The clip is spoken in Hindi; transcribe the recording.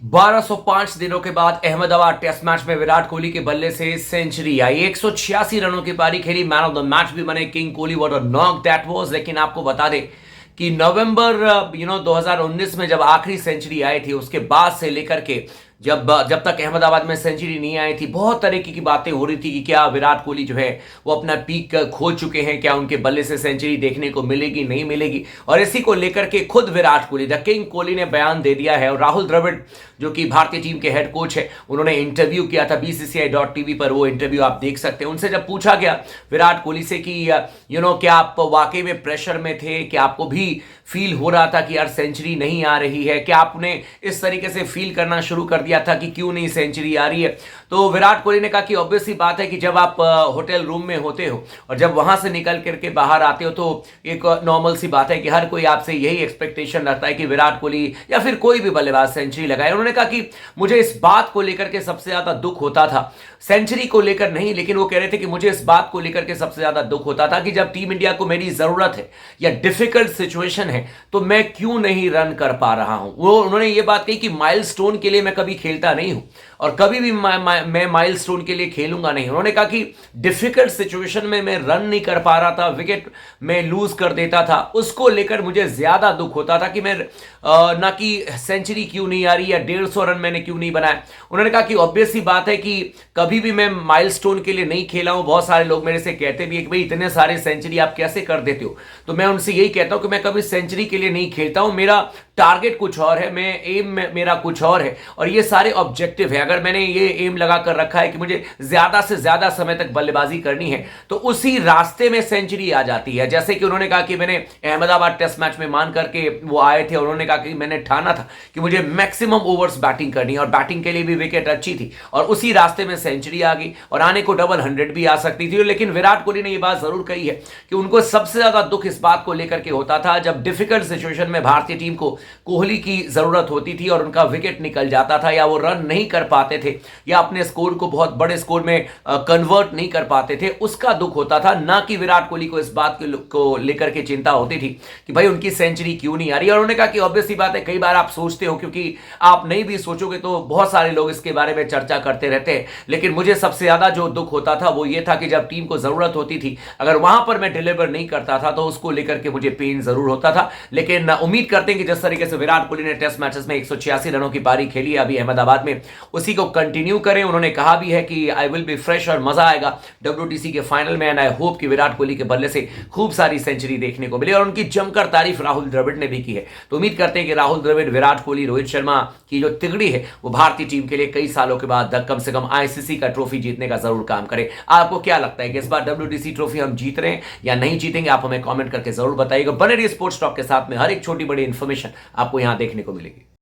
1205 दिनों के बाद अहमदाबाद टेस्ट मैच में विराट कोहली के बल्ले से सेंचुरी आई। 186 रनों की पारी खेली, मैन ऑफ द मैच भी बने king Kohli. What a knock that was. लेकिन आपको बता दें कि नवंबर 2019 में जब आखिरी सेंचुरी आई थी, उसके बाद से लेकर के जब तक अहमदाबाद में सेंचुरी नहीं आई थी, बहुत तरीके की बातें हो रही थी कि क्या विराट कोहली जो है वो अपना पीक खो चुके हैं, क्या उनके बल्ले से सेंचुरी देखने को मिलेगी नहीं मिलेगी। और इसी को लेकर के खुद विराट कोहली, द किंग कोहली ने बयान दे दिया है। और राहुल द्रविड़ जो कि भारतीय टीम के हेड कोच है, उन्होंने इंटरव्यू किया था bcci.tv पर, वो इंटरव्यू आप देख सकते हैं। उनसे जब पूछा गया विराट कोहली से कि क्या आप वाकई में प्रेशर में थे, क्या आपको भी फील हो रहा था कि यार सेंचुरी नहीं आ रही है, क्या आपने इस तरीके से फील करना शुरू कर दिया था कि क्यों नहीं सेंचुरी आ रही है, तो विराट कोहली ने कहा कि ऑब्वियस सी बात है कि जब आप होटल रूम में होते हो और जब वहां से निकल करके बाहर आते हो, तो एक नॉर्मल सी बात है कि हर कोई आपसे यही एक्सपेक्टेशन रखता है कि विराट कोहली या फिर कोई भी बल्लेबाज सेंचुरी लगाए। उन्होंने कहा कि मुझे इस बात को लेकर के सबसे ज्यादा दुख होता था, सेंचुरी को लेकर नहीं, लेकिन वो कह रहे थे कि मुझे इस बात को लेकर के सबसे ज्यादा दुख होता था कि जब टीम इंडिया को मेरी जरूरत है या डिफिकल्ट सिचुएशन है तो मैं क्यों नहीं रन कर पा रहा हूं। वो उन्होंने ये बात कही कि माइलस्टोन के लिए मैं कभी खेलता नहीं हूं और कभी भी मैं माइलस्टोन के लिए खेलूंगा नहीं। उन्होंने कहा कि डिफिकल्ट सिचुएशन में मैं रन नहीं कर पा रहा था, विकेट में लूज कर देता था, उसको लेकर मुझे ज्यादा दुख होता था कि मैं ना कि सेंचुरी क्यों नहीं आ रही या 150 रन मैंने क्यों नहीं बनाया। उन्होंने कहा कि ऑब्वियस सी बात है कि कभी भी मैं माइलस्टोन के लिए नहीं खेला हूं। बहुत सारे लोग मेरे से कहते भी कि भाई इतने सारे सेंचुरी आप कैसे कर देते हो, तो मैं उनसे यही कहता हूं कि मैं कभी सेंचुरी के लिए नहीं खेलता हूं। मेरा टारगेट कुछ और है, मैं एम मेरा कुछ और है और ये सारे ऑब्जेक्टिव है। अगर मैंने ये एम लगा कर रखा है कि मुझे ज्यादा से ज्यादा समय तक बल्लेबाजी करनी है, तो उसी रास्ते में सेंचुरी आ जाती है। जैसे कि उन्होंने कहा कि मैंने अहमदाबाद टेस्ट मैच में मान करके वो आए थे और उन्होंने कहा कि मैंने ठाना था कि मुझे मैक्सिमम ओवर्स बैटिंग करनी है और बैटिंग के लिए भी विकेट अच्छी थी और उसी रास्ते में सेंचुरी आ गई और आने को डबल 100 भी आ सकती थी। लेकिन विराट कोहली ने यह बात जरूर कही है कि उनको सबसे ज्यादा दुख इस बात को लेकर के होता था जब डिफिकल्ट सिचुएशन में भारतीय टीम को कोहली की जरूरत होती थी और उनका विकेट निकल जाता था या वो रन नहीं कर पाते थे या अपने स्कोर को बहुत बड़े स्कोर में कन्वर्ट नहीं कर पाते थे, उसका दुख होता था। ना कि विराट कोहली को इस बात को लेकर के चिंता होती थी कि भाई उनकी सेंचुरी क्यों नहीं आ रही। और उन्होंने कहा कि ऑब्वियस सी बात है, कई बार आप सोचते हो, क्योंकि आप नहीं भी सोचोगे तो बहुत सारे लोग इसके बारे में चर्चा करते रहते हैं, लेकिन मुझे सबसे ज्यादा जो दुख होता था वो ये था कि जब टीम को जरूरत होती थी, अगर वहां पर मैं डिलीवर नहीं करता था तो उसको लेकर के मुझे पेन जरूर होता था। लेकिन उम्मीद करते हैं कि जिस तरीके से विराट कोहली ने टेस्ट मैचेस में 186 रनों की पारी खेली है अभी अहमदाबाद में, उसी को कंटिन्यू करें। उन्होंने कहा भी है कि आई विल बी फ्रेश और मजा आएगा WTC के फाइनल में, एंड आई होप कि विराट कोहली के बल्ले से खूब सारी सेंचुरी देखने को मिले। और उनकी जमकर तारीफ राहुल द्रविड़ ने भी की है। तो उम्मीद करते हैं कि राहुल द्रविड़, विराट कोहली, रोहित शर्मा की जो तिगड़ी है वो भारतीय टीम के लिए कई सालों के बाद कम से कम ICC का ट्रॉफी जीतने का जरूर काम करे। आपको क्या लगता है कि इस बार WTC ट्रॉफी हम जीत रहे हैं या नहीं जीतेंगे? आप हमें कमेंट करके जरूर बताइएगा। बने रहिए स्पोर्ट्स टॉक के साथ में, हर एक छोटी बड़ी इंफॉर्मेशन आपको यहां देखने को मिलेगी।